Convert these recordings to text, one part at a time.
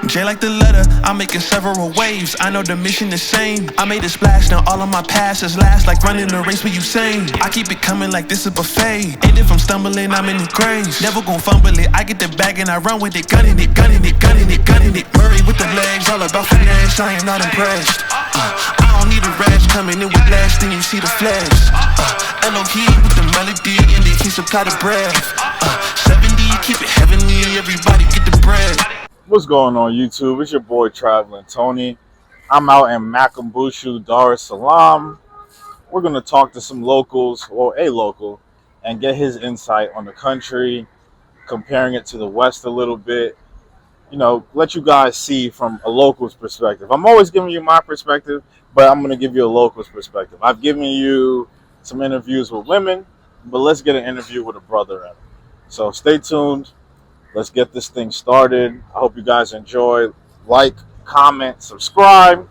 J like the letter, I'm making several waves. I know the mission the same. I made a splash, now all of my passes last like running a race with Usain. I keep it coming like this a buffet. And if I'm stumbling, I'm in the graves. Never gon' fumble it, I get the bag and I run with it. Gunning it, gunning it, gunning it, gunning it. Murray with the legs, all about finesse, I am not impressed. I don't need a rash, coming in with blast, then you see the flash. L.O.P. with the melody and the kiss supply the breath. 70, keep it heavenly, everybody get the bread. What's going on YouTube? It's your boy Traveling Tony. I'm out in Makumbushu, Dar es Salaam. We're going to talk to some locals, or a local, and get his insight on the country, comparing it to the West a little bit. You know, let you guys see from a local's perspective. I'm always giving you my perspective, but I'm going to give you a local's perspective. I've given you some interviews with women, but let's get an interview with a brother in. So stay tuned. Let's get this thing started. I hope you guys enjoy. Like, comment, subscribe.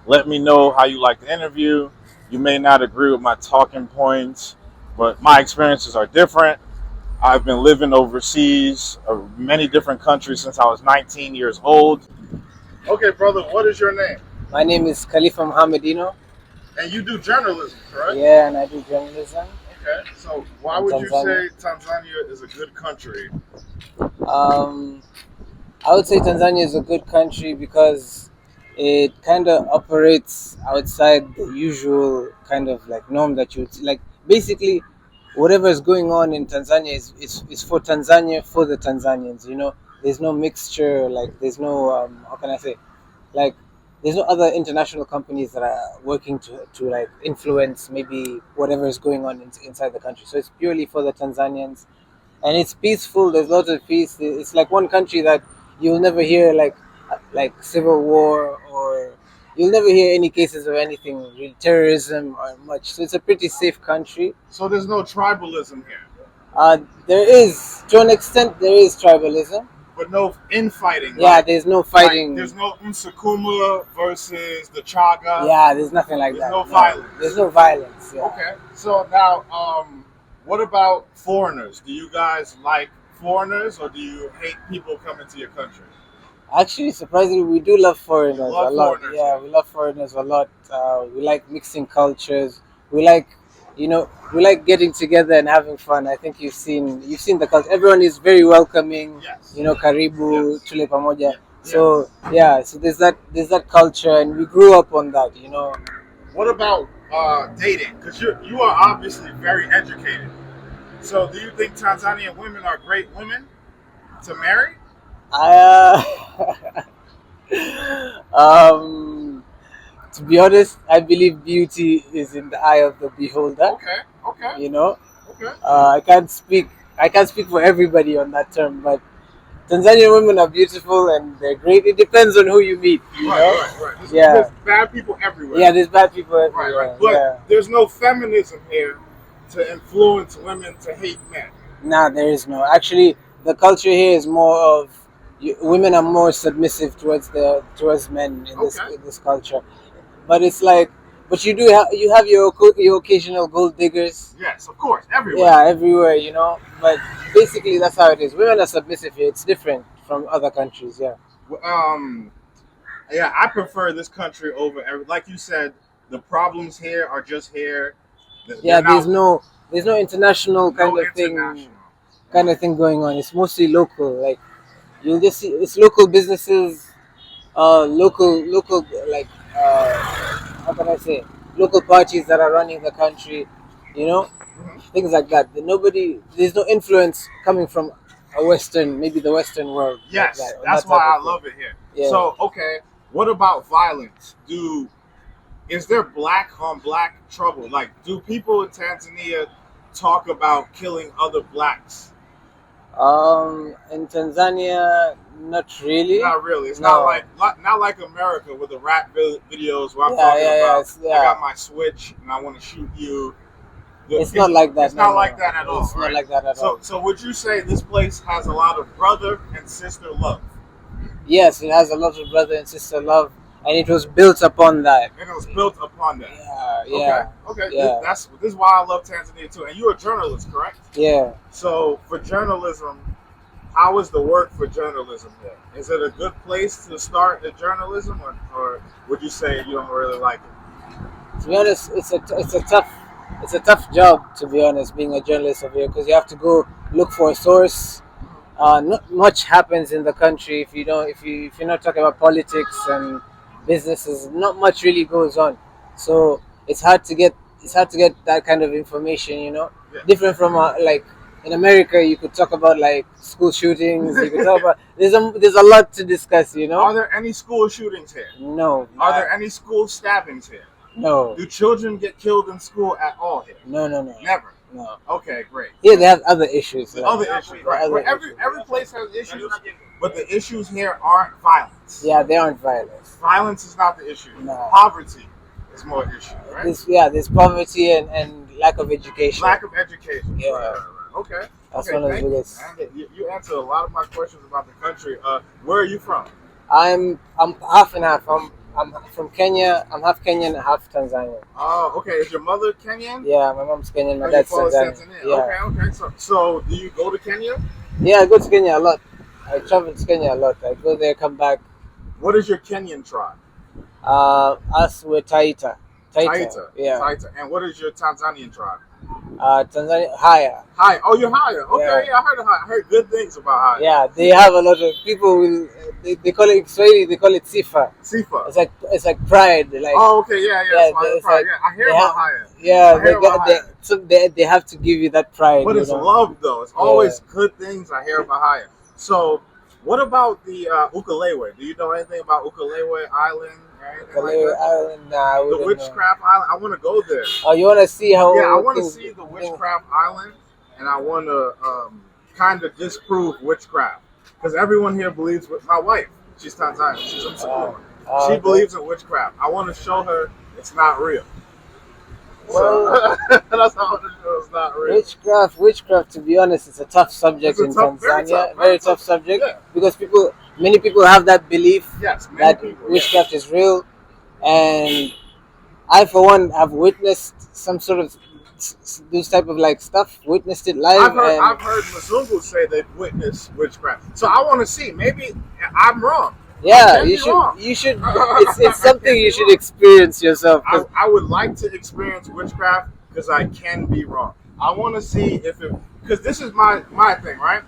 Let me know how you like the interview. You may not agree with my talking points, but my experiences are different. I've been living overseas, many different countries since I was 19 years old. Okay, brother, what is your name? My name is Khalifa Mohammedino. And you do journalism, correct? Yeah, and I do journalism. Okay, so why would you say Tanzania is a good country? I would say Tanzania is a good country because it kind of operates outside the usual kind of like norm that you would like. Basically, whatever is going on in Tanzania is for Tanzania, for the Tanzanians. You know, there's no mixture. Like, there's no how can I say, like, there's no other international companies that are working to like influence maybe whatever is going on inside the country. So it's purely for the Tanzanians, and it's peaceful. There's lots of peace. It's like one country that you'll never hear like civil war, or you'll never hear any cases of anything really terrorism or much. So it's a pretty safe country. So there's no tribalism here? There is, to an extent, there is tribalism. But no infighting. Yeah, like, there's no fighting. Like, there's no Nsukuma versus the Chaga. Yeah, there's nothing like there's that. No violence. There's no violence. Yeah. Okay. So now, what about foreigners? Do you guys like foreigners, or do you hate people coming to your country? Actually, surprisingly, we do love foreigners a lot. Foreigners, yeah, we love foreigners a lot. We like mixing cultures. We like, we like getting together and having fun. I think you've seen the culture. Everyone is very welcoming. Yes. Karibu, yes. tule pamoja. Yeah. So yeah, so there's that culture, and we grew up on that. What about dating? Because you are obviously very educated. So do you think Tanzanian women are great women to marry? To be honest, I believe beauty is in the eye of the beholder. Okay. Okay. I can't speak for everybody on that term, but Tanzanian women are beautiful and they're great. It depends on who you meet. Right. There's bad people everywhere. Yeah, there's bad people everywhere. Right. But there's no feminism here to influence women to hate men. Nah, there is no. Actually, the culture here is more of women are more submissive towards men in this culture. But it's like, but you have your occasional gold diggers. Yes, of course, everywhere. Yeah, everywhere, But basically, that's how it is. Women are submissive here. It's different from other countries. Yeah. Yeah, I prefer this country over like you said. The problems here are just here. There's no international kind of thing going on. It's mostly local. Like, you'll just see it's local businesses, local like how can I say, local parties that are running the country, things like that. There's no influence coming from the Western world. Yes, like that's why I love it here. Yeah. So, okay, what about violence? Is there black on black trouble? Like, do people in Tanzania talk about killing other blacks? In Tanzania, not really. Not really. It's not like America with the rap videos where I'm talking about I got my switch and I want to shoot you. It's not like that. It's not like that at all. It's not like that at all. So would you say this place has a lot of brother and sister love? Yes, it has a lot of brother and sister love, and it was built upon that. Yeah. Okay. Yeah. This is why I love Tanzania too. And you're a journalist, correct? Yeah. So for journalism, how is the work for journalism here? Is it a good place to start in journalism, or would you say you don't really like it? To be honest, it's a tough job, to be honest, being a journalist over here, because you have to go look for a source. Not much happens in the country if you're not talking about politics and businesses. Not much really goes on, so it's hard to get that kind of information. Yeah. Different from like in America, you could talk about like school shootings. You could talk about there's a lot to discuss. Are there any school shootings here? No. Are there any school stabbings here? No. Do children get killed in school at all here? No. Never. No. Okay, great. Yeah, they have other issues. The other issues, right? Other Every place has issues, but the issues here aren't violence. Yeah, they aren't violence. Violence is not the issue. No. Poverty is more issue, right? There's poverty and lack of education. Lack of education. Yeah. Right. Okay. That's Okay, one of the thank you, biggest. man. You answered a lot of my questions about the country. Where are you from? I'm half and half. I'm from Kenya. I'm half Kenyan, half Tanzanian. Oh, okay. Is your mother Kenyan? Yeah, my mom's Kenyan, my Oh, dad's your father's Tanzanian. Yeah. Okay. So do you go to Kenya? Yeah, I go to Kenya a lot. I travel to Kenya a lot. I go there, come back. What is your Kenyan tribe? Us we're Taita. Taita. Yeah. Taita. And what is your Tanzanian tribe? Tanzania higher. Haya. Oh, you're Haya. Okay, Yeah. I heard of Haya. I heard good things about Haya. Yeah, they have a lot of people will they call it Swahili, they call it sifa. Sifa. It's like pride. Like Oh, okay, yeah. it's like- Yeah, I hear they about have- Haya. yeah, I hear about Haya. so they have to give you that pride. But you it's know? love, though. It's always good things I hear about Haya. So, what about the Ukulele? Do you know anything about Ukulele Island? Or anything like Kaleo that? Island, nah, I The wouldn't know. Witchcraft Island. I want to go there. Oh, you want to see how? Yeah, I want to things- see the Witchcraft Island, and I want to kind of disprove witchcraft because everyone here believes with my wife. She's Tanzanian. She's from Samoa. She okay. believes in witchcraft. I want to show her it's not real. Well, So that's how I want to show it's not real. Witchcraft. To be honest, it's a tough subject It's a in tough- very Tanzania. tough, Very tough subject Yeah. because many people have that belief Yes, many that people. witchcraft is real, and I, for one, have witnessed some sort of this type of like stuff. Witnessed it live. I've heard Mzungu say they've witnessed witchcraft. So I want to see. Maybe I'm wrong. Yeah, Can you be wrong. should. It's something you should experience yourself. 'Cause I would like to experience witchcraft because I can be wrong. I want to see if it, because this is my thing, right?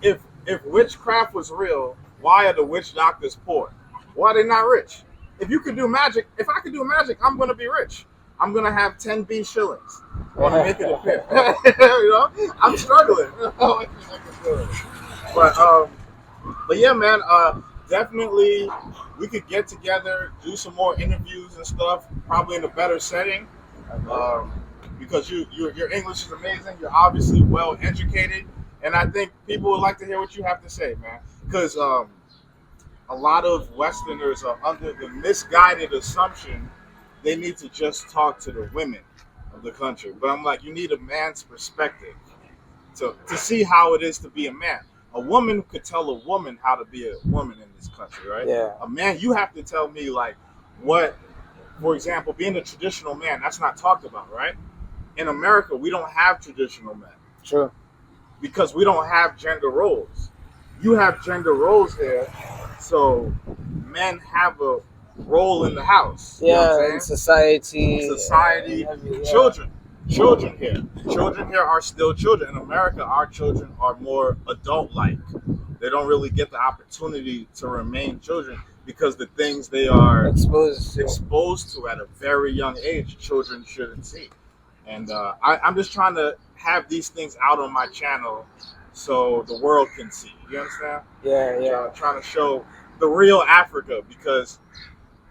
If witchcraft was real, why are the witch doctors poor? Why are they not rich? If you could do magic, if I could do magic, I'm gonna be rich. I'm gonna have 10B shillings. I want to make it appear. You know, I'm struggling. But yeah, man. Definitely, we could get together, do some more interviews and stuff. Probably in a better setting, because your English is amazing. You're obviously well educated, and I think people would like to hear what you have to say, man. Because a lot of Westerners are under the misguided assumption they need to just talk to the women of the country. But I'm like, you need a man's perspective to see how it is to be a man. A woman could tell a woman how to be a woman in this country, right? Yeah. A man, you have to tell me like what, for example, being a traditional man, that's not talked about, right? In America, we don't have traditional men. True. Because we don't have gender roles. You have gender roles here, so men have a role in the house. You know what I'm Yeah, saying? in society. Society, Yeah. children here are still children. In America, our children are more adult-like. They don't really get the opportunity to remain children because the things they are exposed to at a very young age, children shouldn't see. And I'm just trying to have these things out on my channel so the world can see. You understand? Yeah. Trying to show the real Africa because,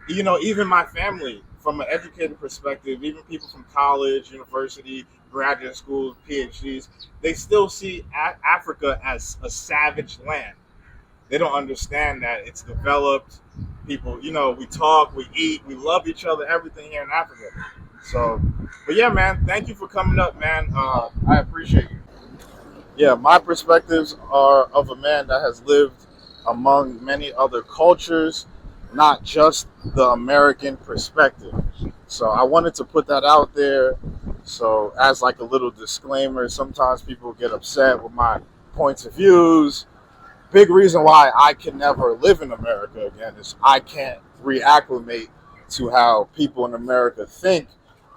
you know, even my family, from an educated perspective, even people from college, university, graduate school, PhDs, they still see Africa as a savage land. They don't understand that it's developed. People, you know, we talk, we eat, we love each other, everything here in Africa. So, but yeah, man, thank you for coming up, man. I appreciate you. Yeah, my perspectives are of a man that has lived among many other cultures, not just the American perspective. So I wanted to put that out there. So as like a little disclaimer, sometimes people get upset with my points of views, Big reason why I can never live in America again is I can't reacclimate to how people in America think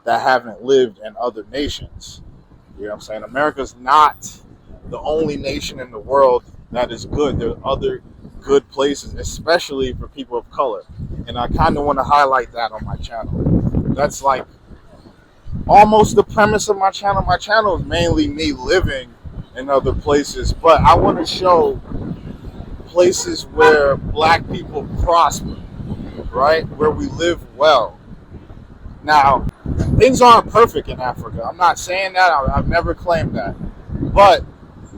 that haven't lived in other nations. You know what I'm saying? America's not the only nation in the world that is good. There are other good places, especially for people of color. And I kind of want to highlight that on my channel. That's like almost the premise of my channel. My channel is mainly me living in other places, but I want to show places where black people prosper, right? Where we live well. Now, things aren't perfect in Africa. I'm not saying that. I've never claimed that. But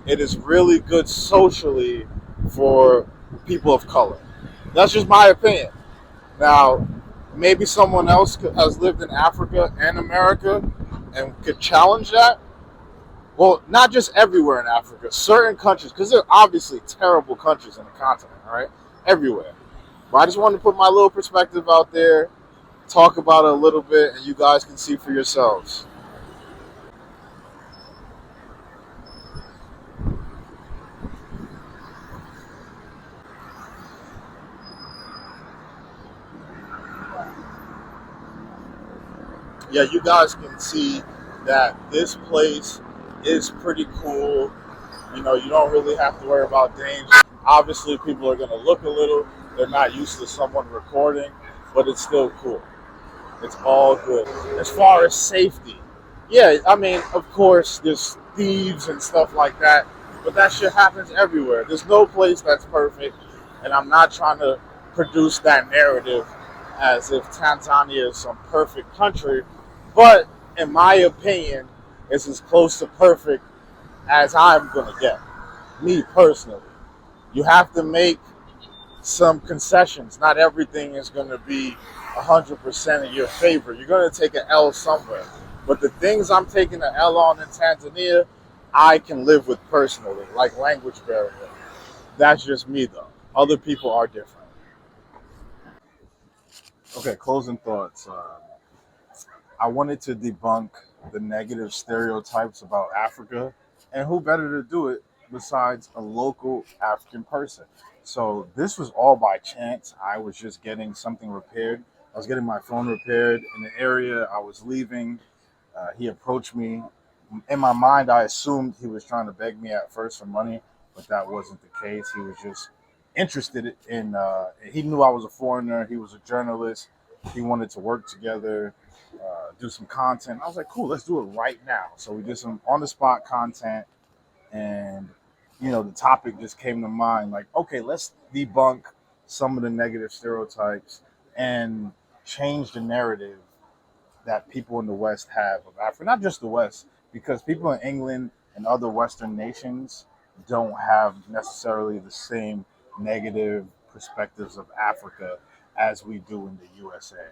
it is really good socially for people of color. That's just my opinion. Now, maybe someone else has lived in Africa and America and could challenge that. Well, not just everywhere in Africa, certain countries, because there are obviously terrible countries in the continent, all right? Everywhere. But I just wanted to put my little perspective out there, talk about it a little bit, and you guys can see for yourselves. Yeah, you guys can see that this place is pretty cool. You know, you don't really have to worry about danger. Obviously, people are going to look a little. They're not used to someone recording, but it's still cool. It's all good. As far as safety, yeah, I mean, of course, there's thieves and stuff like that, but that shit happens everywhere. There's no place that's perfect, and I'm not trying to produce that narrative as if Tanzania is some perfect country, but in my opinion, it's as close to perfect as I'm gonna get. Me personally, you have to make some concessions. Not everything is going to be 100% in your favor. You're going to take an L somewhere. But the things I'm taking an L on in Tanzania, I can live with personally, like language barrier. That's just me, though. Other people are different. Okay, closing thoughts. I wanted to debunk the negative stereotypes about Africa, and who better to do it besides a local African person? So this was all by chance. I was just getting something repaired. I was getting my phone repaired in the area I was leaving. He approached me. In my mind, I assumed he was trying to beg me at first for money, but that wasn't the case. He was just interested in. He knew I was a foreigner. He was a journalist. He wanted to work together, do some content. I was like, cool, let's do it right now. So we did some on the spot content, and the topic just came to mind. Like, okay, let's debunk some of the negative stereotypes and change the narrative that people in the West have of Africa. Not just the West, because people in England and other Western nations don't have necessarily the same negative perspectives of Africa as we do in the USA.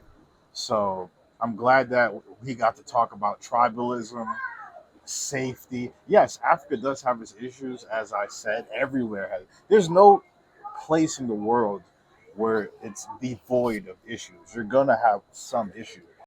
So I'm glad that he got to talk about tribalism, safety. Yes, Africa does have its issues, as I said, everywhere has. There's no place in the world where it's devoid of issues. You're gonna have some issues.